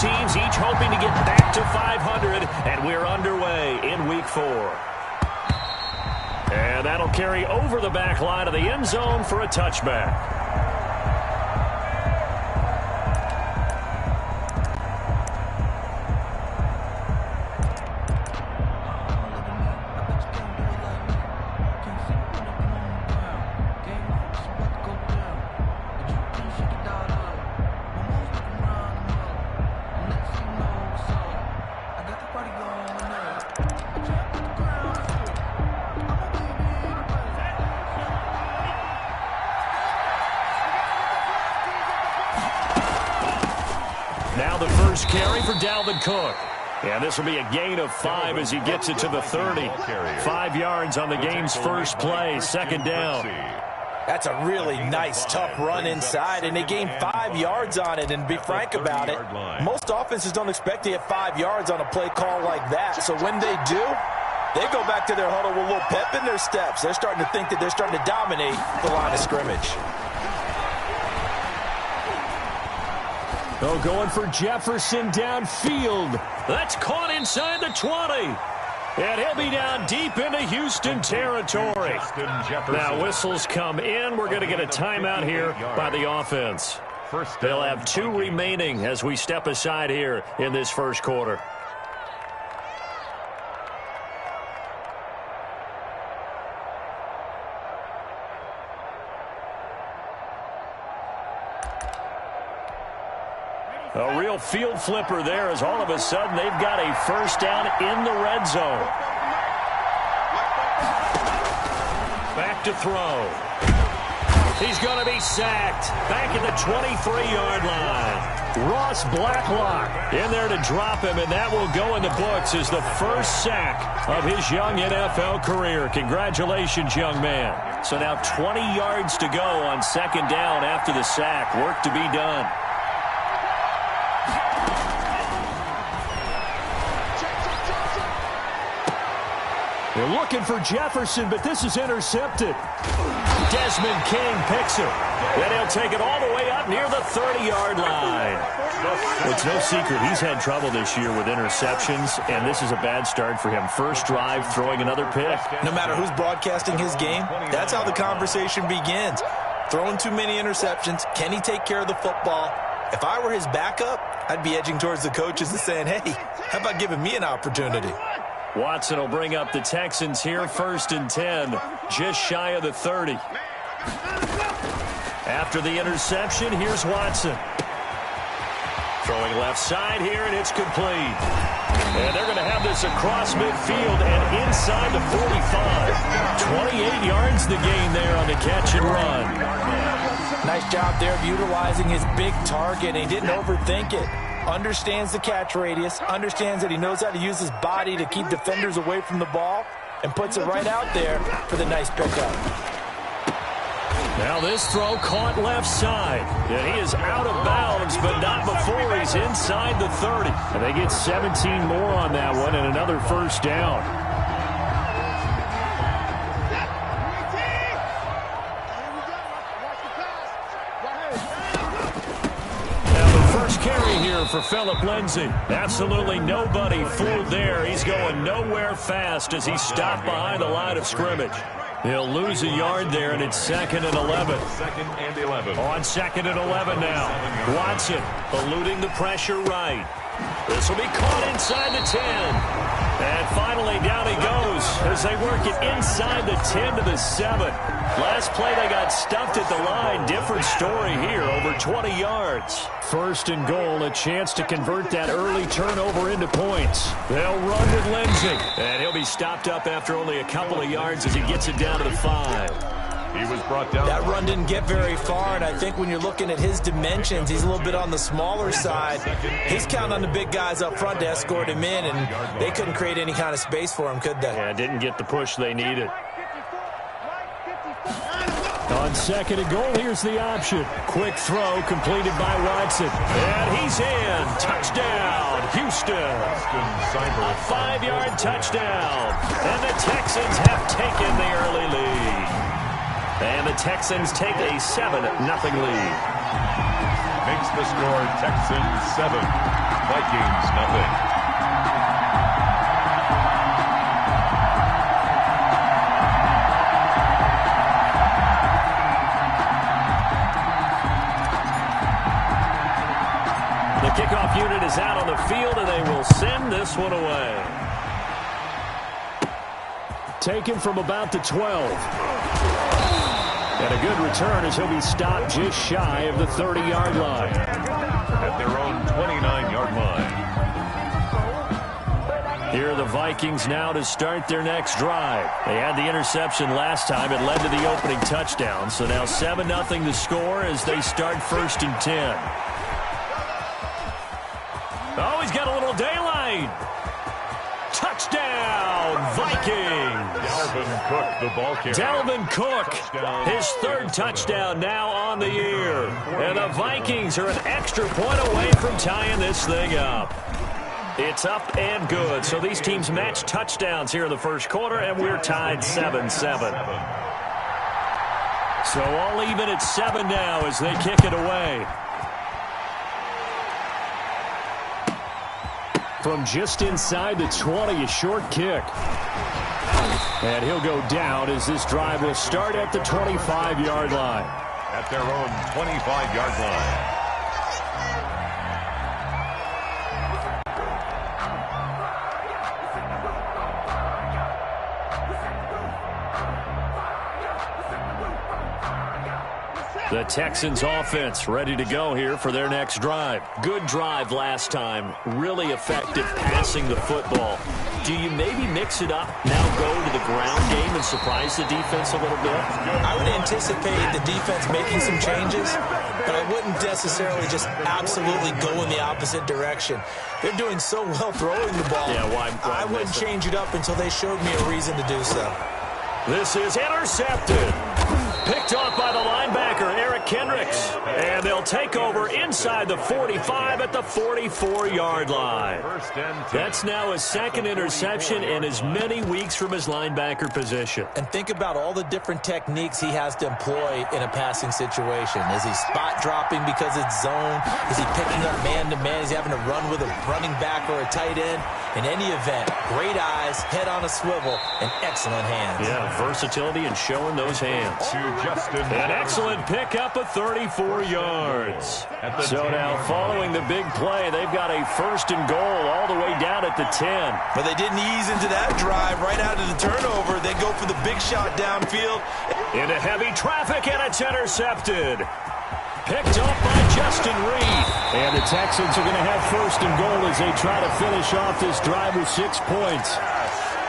teams each hoping to get back to 500, and we're underway in Week 4. And that'll carry over the back line of the end zone for a touchback. Now the first carry for Dalvin Cook. And this will be a gain of 5 as he gets it to the 30. 5 yards on the game's first play, second down. That's a really nice, tough run inside, and they gained 5 yards on it. And to be frank about it, most offenses don't expect to get 5 yards on a play call like that. So when they do, they go back to their huddle with a little pep in their steps. They're starting to think that they're starting to dominate the line of scrimmage. Oh, going for Jefferson downfield. That's caught inside the 20. And he'll be down deep into Houston territory. Now whistles come in. We're going to get a timeout here by the offense. They'll have 2 remaining as we step aside here in this first quarter. A real field flipper there as all of a sudden they've got a first down in the red zone. Back to throw. He's going to be sacked. Back at the 23-yard line. Ross Blacklock in there to drop him, and that will go in the books as the first sack of his young NFL career. Congratulations, young man. So now 20 yards to go on second down after the sack. Work to be done. They're looking for Jefferson, but this is intercepted. Desmond King picks him. Then he'll take it all the way up near the 30-yard line. Well, it's no secret he's had trouble this year with interceptions, and this is a bad start for him. First drive, throwing another pick. No matter who's broadcasting his game, that's how the conversation begins. Throwing too many interceptions. Can he take care of the football? If I were his backup, I'd be edging towards the coaches and saying, hey, how about giving me an opportunity? Watson will bring up the Texans here, 1st and 10, just shy of the 30. After the interception, here's Watson. Throwing left side here, and it's complete. And they're going to have this across midfield and inside the 45. 28 yards the gain there on the catch and run. Nice job there of utilizing his big target. He didn't overthink it. Understands the catch radius, understands that he knows how to use his body to keep defenders away from the ball, and puts it right out there for the nice pickup. Now this throw caught left side. And he is out of bounds, but not before he's inside the 30. And they get 17 more on that one and another first down. Carry here for Phillip Lindsay. Absolutely nobody fooled there. He's going nowhere fast as he stopped behind the line of scrimmage. He'll lose a yard there, and it's 2nd and 11. 2nd and 11. On 2nd and 11 now. Watson eluding the pressure right. This will be caught inside the 10. And finally down he goes as they work it inside the 10 to the 7. Last play they got stuffed at the line. Different story here, over 20 yards. 1st and goal, a chance to convert that early turnover into points. They'll run with Lindsay. And he'll be stopped up after only a couple of yards as he gets it down to the 5. He was brought down. That run didn't get very far, and I think when you're looking at his dimensions, he's a little bit on the smaller side. He's counting on the big guys up front to escort him in, and they couldn't create any kind of space for him, could they? Yeah, didn't get the push they needed. On 2nd and goal, here's the option. Quick throw completed by Watson. And he's in. Touchdown, Houston. A 5-yard touchdown. And the Texans have taken the early lead. And the Texans take a 7-0 lead. Makes the score Texans 7. Vikings, nothing. The kickoff unit is out on the field, and they will send this one away. Taken from about the 12. And a good return as he'll be stopped just shy of the 30-yard line. At their own 29-yard line. Here are the Vikings now to start their next drive. They had the interception last time. It led to the opening touchdown. So now 7-0 to score as they start 1st and 10. Oh, he's got a little daylight. Touchdown, Vikings. Dalvin Cook, the ball carrier. Dalvin Cook, his 3rd touchdown now on the year. And the Vikings are an extra point away from tying this thing up. It's up and good. So these teams match touchdowns here in the 1st quarter, and we're tied 7-7. So all even at 7 now as they kick it away. From just inside the 20, a short kick. And he'll go down as this drive will start at the 25-yard line. At their own 25-yard line. The Texans offense ready to go here for their next drive. Good drive last time. Really effective passing the football. Do you maybe mix it up, now go to the ground game and surprise the defense a little bit? I would anticipate the defense making some changes, but I wouldn't necessarily just absolutely go in the opposite direction. They're doing so well throwing the ball. Yeah, why I wouldn't change it up until they showed me a reason to do so. This is intercepted. Picked off by the linebacker, Eric Kendricks. And they'll take over inside the 45 at the 44-yard line. That's now his 2nd interception in as many weeks from his linebacker position. And think about all the different techniques he has to employ in a passing situation. Is he spot dropping because it's zone? Is he picking up man-to-man? Is he having to run with a running back or a tight end? In any event, great eyes, head on a swivel, and excellent hands. Yeah, versatility and showing those hands. An excellent pickup of 34 yards. So now following the big play, they've got a 1st and goal all the way down at the 10. But they didn't ease into that drive right out of the turnover. They go for the big shot downfield. Into heavy traffic, and it's intercepted. Picked up by Justin Reed. And the Texans are going to have 1st and goal as they try to finish off this drive with 6 points.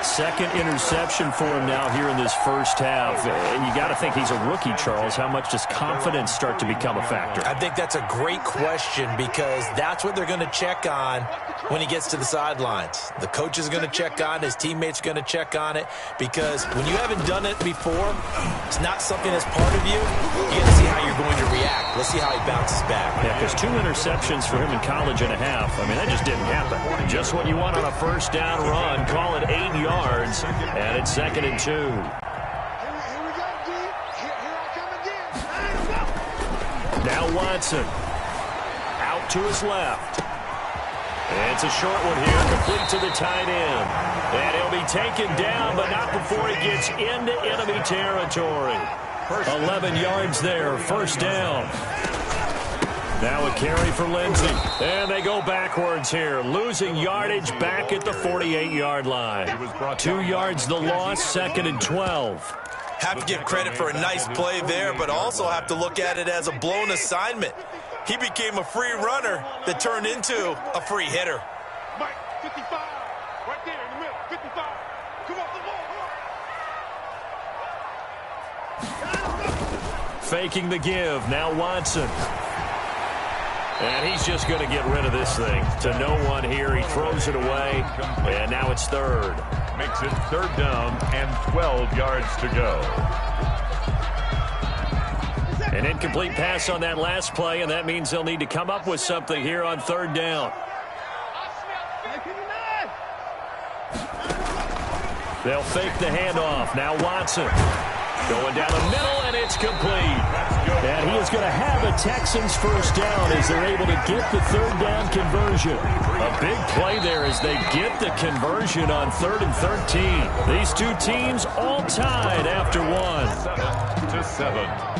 2nd interception for him now here in this 1st half. And you got to think he's a rookie, Charles. How much does confidence start to become a factor? I think that's a great question because that's what they're going to check on when he gets to the sidelines. The coach is going to check on, his teammates are going to check on it, because when you haven't done it before, it's not something that's part of you. You got to see how you're going to react. Let's see how he bounces back. Yeah, because 2 interceptions for him in college and a half. I mean, that just didn't happen. Just what you want on a 1st down run. Call it 8 yards, and it's 2nd and 2. Now Watson. Out to his left. It's a short one here, complete to the tight end. And he'll be taken down, but not before he gets into enemy territory. 11 yards there, 1st down. Now a carry for Lindsey. And they go backwards here, losing yardage back at the 48-yard line. 2 yards the loss, 2nd and 12. Have to give credit for a nice play there, but also have to look at it as a blown assignment. He became a free runner that turned into a free hitter. Mike, 55, right there in the middle, 55. Come on. Faking the give, now Watson. And he's just going to get rid of this thing. To no one here, he throws it away, and now it's 3rd. Makes it 3rd down and 12 yards to go. An incomplete pass on that last play, and that means they'll need to come up with something here on 3rd down. They'll fake the handoff. Now Watson going down the middle, and it's complete. And And he is going to have a Texans first down as they're able to get the third down conversion. A big play there as they get the conversion on 3rd and 13. These two teams all tied after one. 7-7.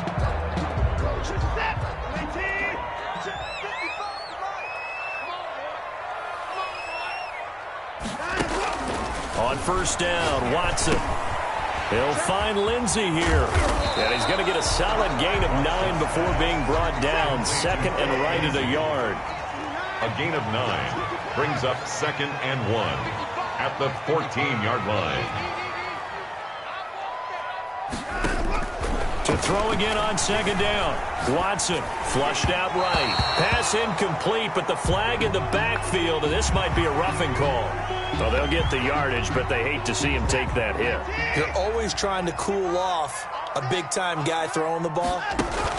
On first down, Watson. He'll find Lindsey here. And he's going to get a solid gain of 9 before being brought down. 2nd and right at a yard. A gain of 9 brings up 2nd and 1 at the 14-yard line. To throw again on 2nd down. Watson flushed out right. Pass incomplete, but the flag in the backfield, and this might be a roughing call. Well, they'll get the yardage, but they hate to see him take that hit. You're always trying to cool off a big-time guy throwing the ball,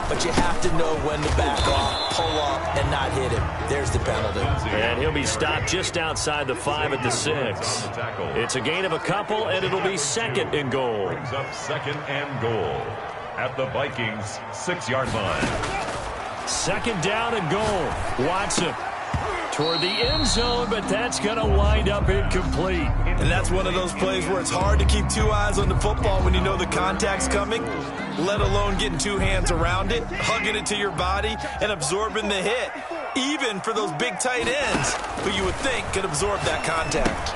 but you have to know when to back off, pull up, and not hit him. There's the penalty. And he'll be stopped just outside the 5 at the 6. It's a gain of a couple, and it'll be 2nd and goal. Brings up 2nd and goal at the Vikings' 6-yard line. 2nd down and goal. Watson toward the end zone, but that's going to wind up incomplete. And that's one of those plays where it's hard to keep 2 eyes on the football when you know the contact's coming, let alone getting 2 hands around it, hugging it to your body, and absorbing the hit, even for those big tight ends who you would think could absorb that contact.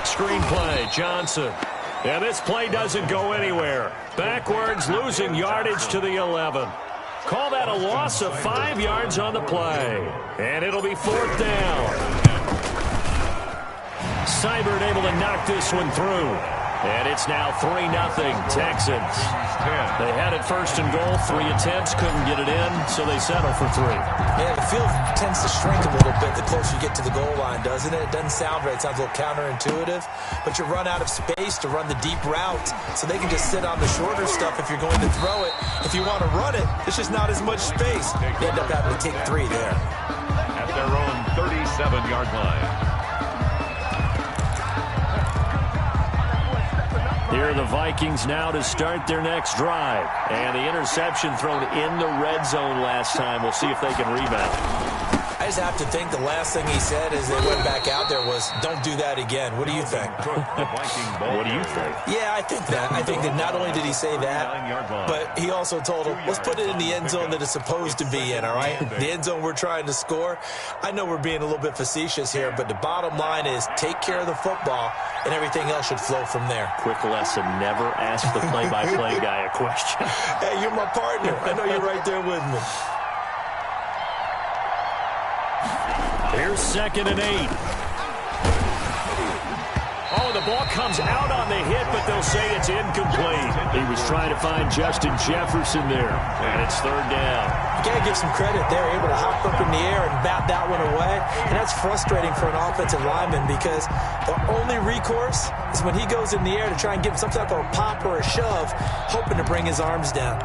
Screenplay, Johnson. And this play doesn't go anywhere. Backwards, losing yardage to the 11. Call that a loss of 5 yards on the play. And it'll be 4th down. Seibert able to knock this one through. And it's now 3-0 Texans. They had it 1st and goal, 3 attempts, couldn't get it in, so they settle for 3. Yeah, the field tends to shrink a little bit the closer you get to the goal line, doesn't it? It doesn't sound right. It sounds a little counterintuitive, but you run out of space to run the deep route, so they can just sit on the shorter stuff if you're going to throw it. If you want to run it, there's just not as much space. You end up having to take 3 there. At their own 37-yard line. Here are the Vikings now to start their next drive. And the interception thrown in the red zone last time. We'll see if they can rebound. I just have to think the last thing he said as they went back out there was, don't do that again. What do you think? What do you think? Yeah, I think that. I think that not only did he say that, but he also told him, let's put it in the end zone that it's supposed to be in, all right? The end zone we're trying to score. I know we're being a little bit facetious here, but the bottom line is take care of the football, and everything else should flow from there. Quick lesson, never ask the play-by-play guy a question. Hey, you're my partner. I know you're right there with me. Here's 2nd and 8. Oh, the ball comes out on the hit, but they'll say it's incomplete. He was trying to find Justin Jefferson there, and it's 3rd down. You got to give some credit. They're able to hop up in the air and bat that one away, and that's frustrating for an offensive lineman because the only recourse is when he goes in the air to try and give some type of a pop or a shove, hoping to bring his arms down.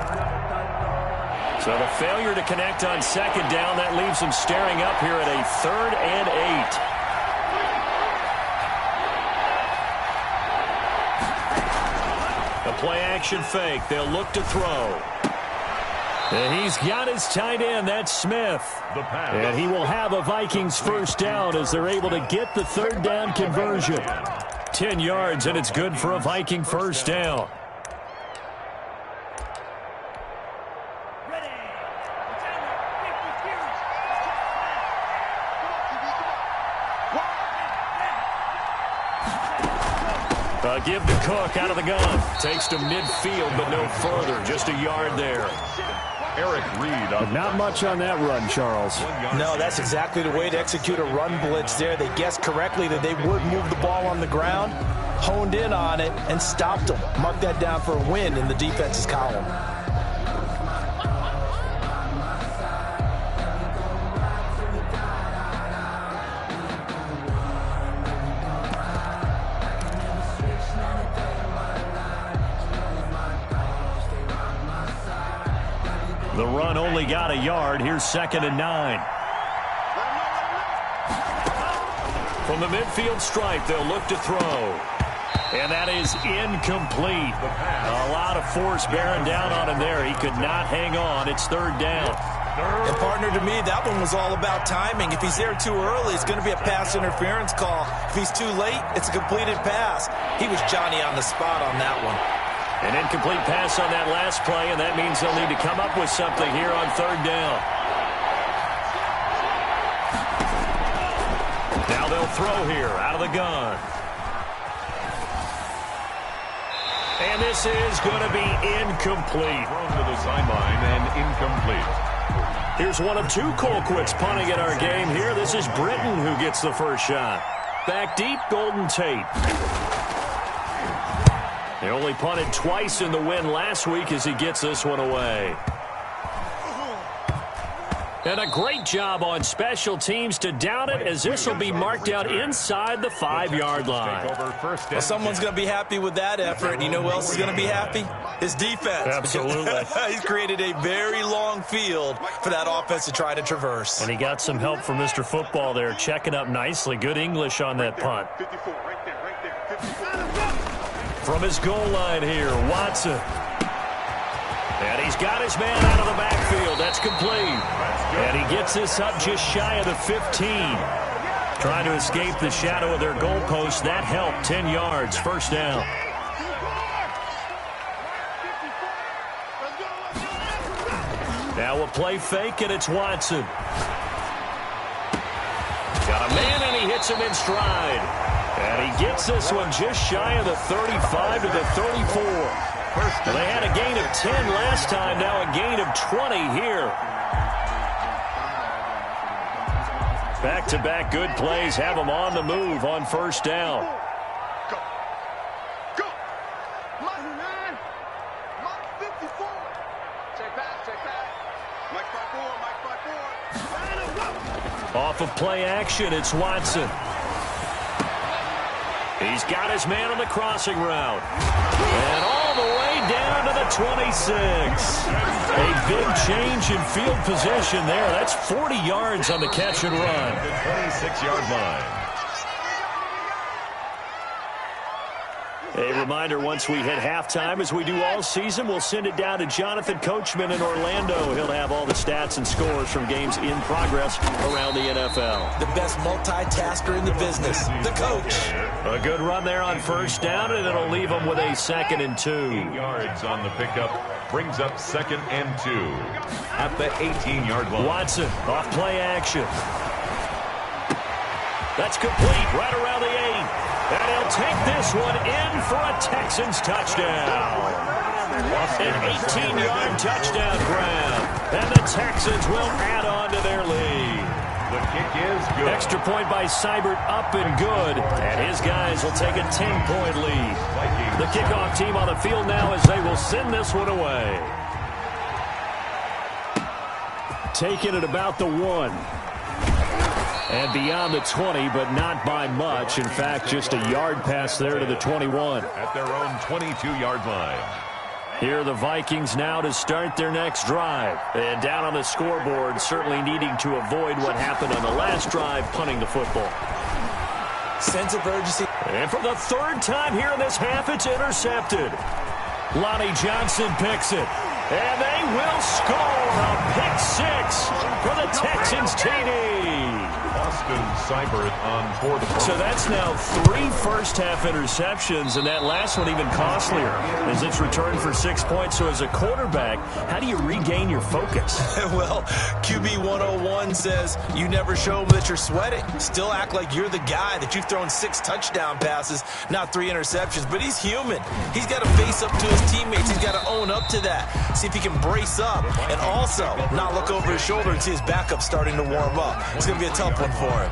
So the failure to connect on 2nd down, that leaves them staring up here at a 3rd and 8. The play-action fake. They'll look to throw. And he's got his tight end. That's Smith. And he will have a Vikings first down as they're able to get the 3rd down conversion. 10 yards, and it's good for a Viking first down. Give to Cook out of the gun. Takes to midfield, but no further. Just a yard there. Eric Reed. But not much on that run, Charles. No, that's exactly the way to execute a run blitz there. They guessed correctly that they would move the ball on the ground, honed in on it, and stopped them. Mark that down for a win in the defense's column. The run only got a yard. Here's 2nd and 9. From the midfield stripe, they'll look to throw. And that is incomplete. A lot of force bearing down on him there. He could not hang on. It's third down. And, partner, to me, that one was all about timing. If he's there too early, it's going to be a pass interference call. If he's too late, it's a completed pass. He was Johnny on the spot on that one. An incomplete pass on that last play, and that means they'll need to come up with something here on third down. Now they'll throw here out of the gun. And this is going to be incomplete. Thrown to the sideline and incomplete. Here's one of two Colquitts punting at our game here. This is Britton who gets the first shot. Back deep, Golden Tate. They only punted twice in the win last week as he gets this one away. And a great job on special teams to down it, as this will be marked out inside the 5-yard line. Well, someone's going to be happy with that effort, and you know who else is going to be happy? His defense. Absolutely. He's created a very long field for that offense to try to traverse. And he got some help from Mr. Football there, checking up nicely. Good English on that punt. 54, right there, 54. From his goal line here, Watson. And he's got his man out of the backfield. That's complete. And he gets this up just shy of the 15. Trying to escape the shadow of their goalpost. That helped. 10 yards. First down. Now a play fake, and it's Watson. Got a man, and he hits him in stride. And he gets this one just shy of the 35 to the 34. They had a gain of 10 last time, now a gain of 20 here. Back-to-back good plays have them on the move on first down. Go. Go. Mike 9. Mike 54. Check pass. Mike 54. Off of play action, it's Watson. He's got his man on the crossing route. And all the way down to the 26. A big change in field position there. That's 40 yards on the catch and run. The 26-yard line. A reminder, once we hit halftime, as we do all season, we'll send it down to Jonathan Coachman in Orlando. He'll have all the stats and scores from games in progress around the NFL. The best multitasker in the business, the coach. A good run there on first down, and it'll leave them with a 2nd and 2. 8 yards on the pickup. Brings up 2nd and 2 at the 18-yard line. Watson off play action. That's complete right around the 8. And he'll take this one in for a Texans touchdown. An 18-yard touchdown grab. And the Texans will add on to their lead. The kick is good. Extra point by Seibert, up and good. And his guys will take a 10-point lead. The kickoff team on the field now as they will send this one away. Taking it about the 1. And beyond the 20, but not by much. In fact, just a yard pass there to the 21. At their own 22-yard line. Here are the Vikings now to start their next drive. And down on the scoreboard, certainly needing to avoid what happened on the last drive, punting the football. Sense of urgency. And for the 3rd time here in this half, it's intercepted. Lonnie Johnson picks it. And they will score a pick 6 for the Texans TD. Austin Seibert on for the. So that's now 3 first-half interceptions, and that last one even costlier as it's returned for 6 points. So as a quarterback, how do you regain your focus? Well, QB 101 says you never show them that you're sweating. Still act like you're the guy, that you've thrown 6 touchdown passes, not 3 interceptions. But he's human. He's got to face up to his teammates. He's got to own up to that. See if he can brace up and also not look over his shoulder and see his backup starting to warm up. It's going to be a tough one for him.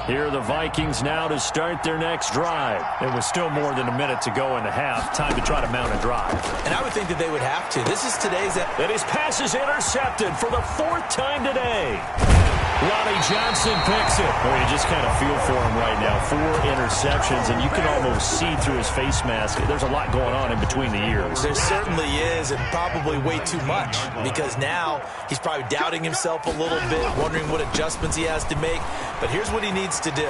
Here are the Vikings now to start their next drive. It was still more than a minute to go in the half. Time to try to mount a drive. And I would think that they would have to. This is today's. And his pass is intercepted for the 4th time today. Ronnie Johnson picks it. Well, you just kind of feel for him right now. 4 interceptions, and you can almost see through his face mask. There's a lot going on in between the ears. There certainly is, and probably way too much, because now he's probably doubting himself a little bit, wondering what adjustments he has to make. But here's what he needs to do.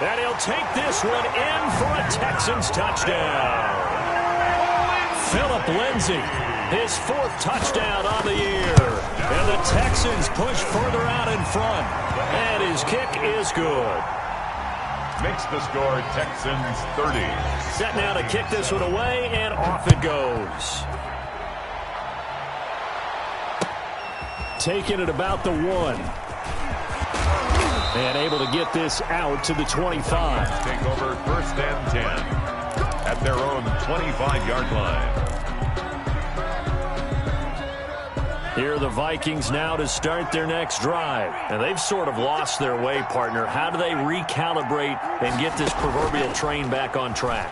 And he'll take this one in for a Texans touchdown. Phillip Lindsay, his 4th touchdown on the year. And the Texans push further out in front. And his kick is good. Makes the score Texans 30. Set now to kick this one away, and off it goes. Taking it about the 1. And able to get this out to the 25. Take over 1st and 10 at their own 25-yard line. Here are the Vikings now to start their next drive. And they've sort of lost their way, partner. How do they recalibrate and get this proverbial train back on track?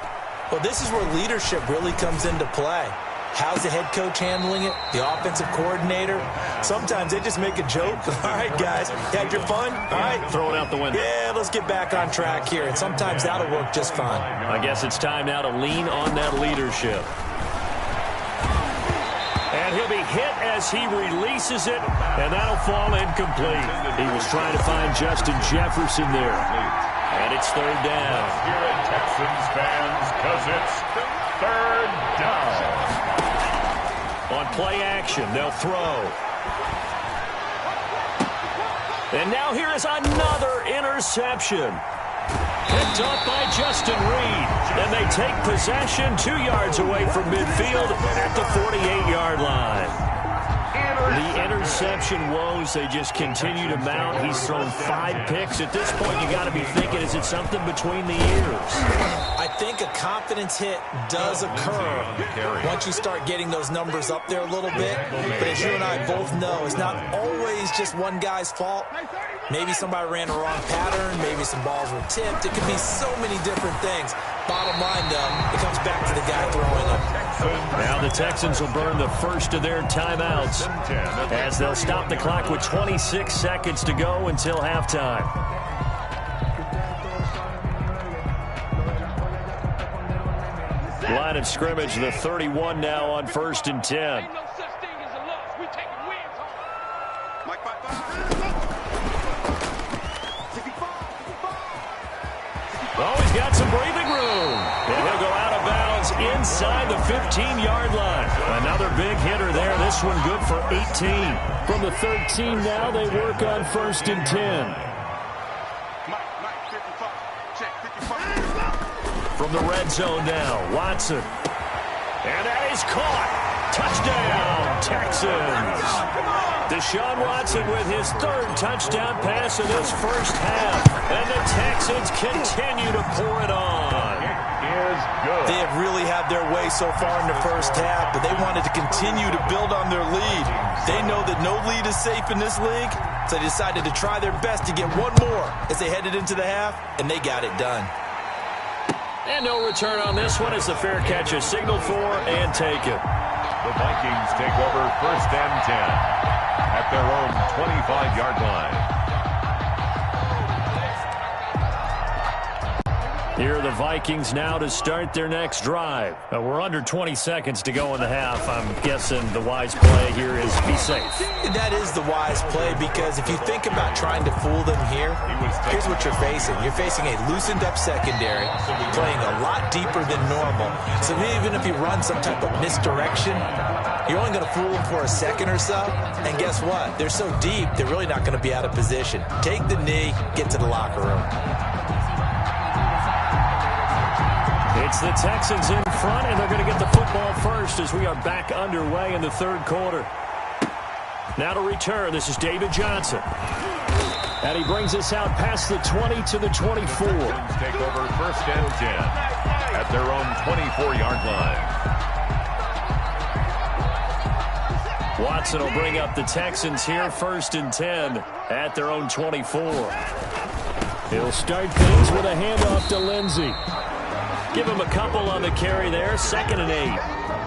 Well, this is where leadership really comes into play. How's the head coach handling it? The offensive coordinator? Sometimes they just make a joke. All right, guys, had your fun? All right. Throw it out the window. Yeah, let's get back on track here. And sometimes that'll work just fine. I guess it's time now to lean on that leadership. And he'll be hit as he releases it, and that'll fall incomplete. He was trying to find Justin Jefferson there. And it's 3rd down. Here at Texans fans, because it's 3rd down. On play action, they'll throw. And now here is another interception. Picked up by Justin Reed. And they take possession 2 yards away from midfield at the 48-yard line. The interception woes, they just continue to mount. He's thrown 5 picks. At this point, you got to be thinking, is it something between the ears? I think a confidence hit does occur once you start getting those numbers up there a little bit. But as you and I both know, it's not always just one guy's fault. Maybe somebody ran a wrong pattern. Maybe some balls were tipped. It could be so many different things. Bottom line, though, it comes back to the guy throwing them. Now the Texans will burn the first of their timeouts as they'll stop the clock with 26 seconds to go until halftime. Line of scrimmage, the 31 now on 1st and 10. Oh, he's got some breathing room. And he'll go out of bounds inside the 15-yard line. Another big hitter there. This one good for 18. From the 13 now, they work on 1st and 10. From the red zone now, Watson. And that is caught. Touchdown, Texans. Deshaun Watson with his 3rd touchdown pass in this first half. And the Texans continue to pour it on. It is good. They have really had their way so far in the first half, but they wanted to continue to build on their lead. They know that no lead is safe in this league, so they decided to try their best to get one more as they headed into the half, and they got it done. And no return on this one as the fair catch is signaled for and taken. The Vikings take over 1st and 10 at their own 25-yard line. Here are the Vikings now to start their next drive. We're under 20 seconds to go in the half. I'm guessing the wise play here is be safe. That is the wise play, because if you think about trying to fool them here, here's what you're facing. You're facing a loosened up secondary, playing a lot deeper than normal. So even if you run some type of misdirection, you're only going to fool them for a second or so. And guess what? They're so deep, they're really not going to be out of position. Take the knee, get to the locker room. It's the Texans in front, and they're going to get the football first as we are back underway in the 3rd quarter. Now to return, this is David Johnson. And he brings us out past the 20 to the 24. Texans take over 1st and 10 at their own 24-yard line. Watson will bring up the Texans here, 1st and 10 at their own 24. He'll start things with a handoff to Lindsay. Give him a couple on the carry there. 2nd and 8.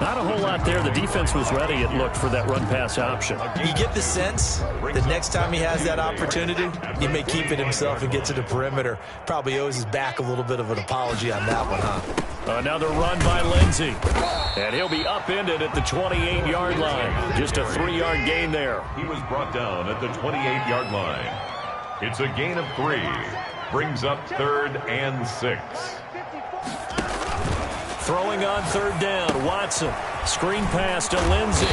Not a whole lot there. The defense was ready, it looked, for that run-pass option. You get the sense that next time he has that opportunity, he may keep it himself and get to the perimeter. Probably owes his back a little bit of an apology on that one, huh? Another run by Lindsey. And he'll be upended at the 28-yard line. Just a 3-yard gain there. He was brought down at the 28-yard line. It's a gain of 3. Brings up 3rd and 6. Throwing on 3rd down, Watson. Screen pass to Lindsey.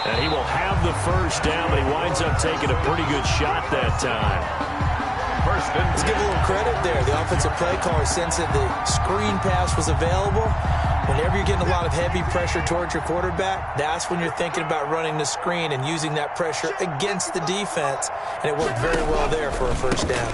And he will have the first down, but he winds up taking a pretty good shot that time. Let's give a little credit there. The offensive play caller sensed that the screen pass was available. Whenever you're getting a lot of heavy pressure towards your quarterback, that's when you're thinking about running the screen and using that pressure against the defense. And it worked very well there for a first down.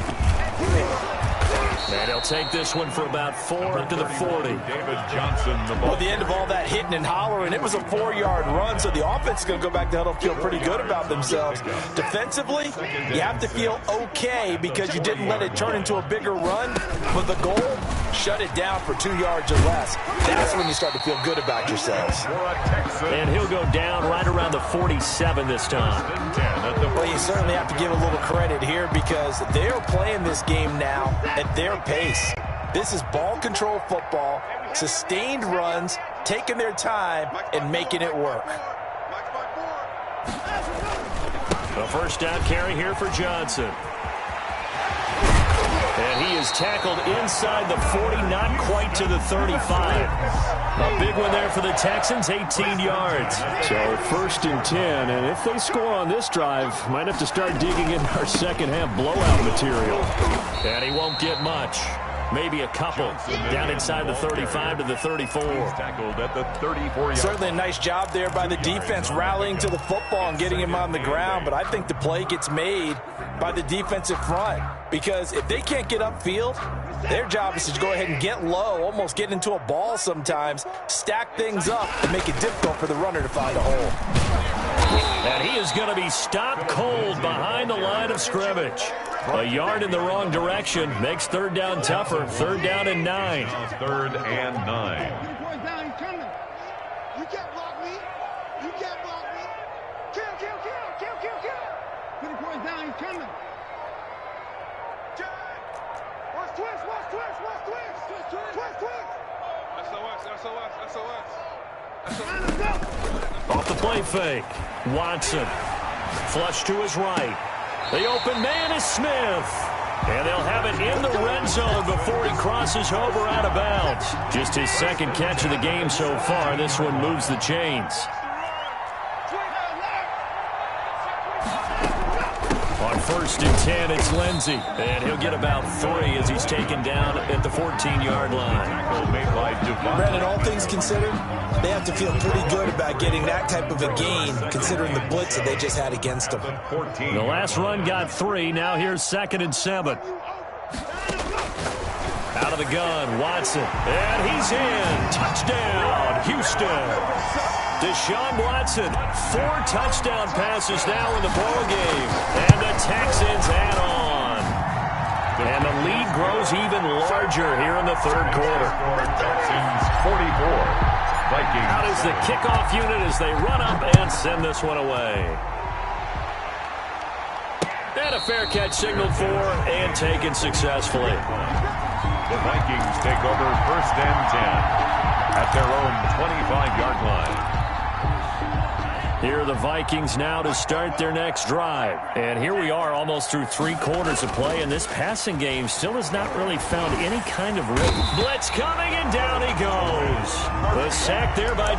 And he'll take this one for about 4 up to the 40. David Johnson, the ball. Well, the end of all that hitting and hollering, it was a 4-yard run, so the offense is going to go back to huddle, feel pretty good about themselves. Defensively, you have to feel okay because you didn't let it turn into a bigger run. But the goal, shut it down for 2 yards or less. That's when you start to feel good about yourselves. And he'll go down right around the 47 this time. Well, you certainly have to give a little credit here because they're playing this game now at their pace. This is ball control football, sustained runs, taking their time, and making it work. The first down carry here for Johnson. And he is tackled inside the 40, not quite to the 35. A big one there for the Texans, 18 yards. So 1st and 10, and if they score on this drive, might have to start digging in our second half blowout material. And he won't get much. Maybe a couple down inside the 35 to the 34. Tackled at the 34-yard. Certainly a nice job there by the defense rallying to the football and getting him on the ground, but I think the play gets made by the defensive front because if they can't get upfield, their job is to go ahead and get low, almost get into a ball sometimes, stack things up, and make it difficult for the runner to find a hole. And he is going to be stopped cold behind the line of scrimmage. A yard in the wrong direction makes 3rd down tougher. 3rd down and 9. 3rd and 9. You can't block me. You can't block me. Kill. 20 points down, he's coming. Watch twist. Off the play fake. Watson. Flush to his right. The open man is Smith. And they'll have it in the red zone before he crosses over out of bounds. Just his 2nd catch of the game so far. This one moves the chains. On 1st and 10, it's Lindsey. And he'll get about 3 as he's taken down at the 14-yard line. Brandon, all things considered, they have to feel pretty good about getting that type of a gain considering the blitz that they just had against them. The last run got 3. Now here's 2nd and 7. Out of the gun, Watson. And he's in. Touchdown, Houston. Deshaun Watson, 4 touchdown passes now in the ballgame. And the Texans add on. And the lead grows even larger here in the 3rd quarter. Texans 44. Vikings. Out is the kickoff unit as they run up and send this one away. And a fair catch signaled for and taken successfully. The Vikings take over 1st and 10 at their own 25-yard line. Here are the Vikings now to start their next drive. And here we are almost through 3 quarters of play, and this passing game still has not really found any kind of rhythm. Blitz coming, and down he goes. The sack there by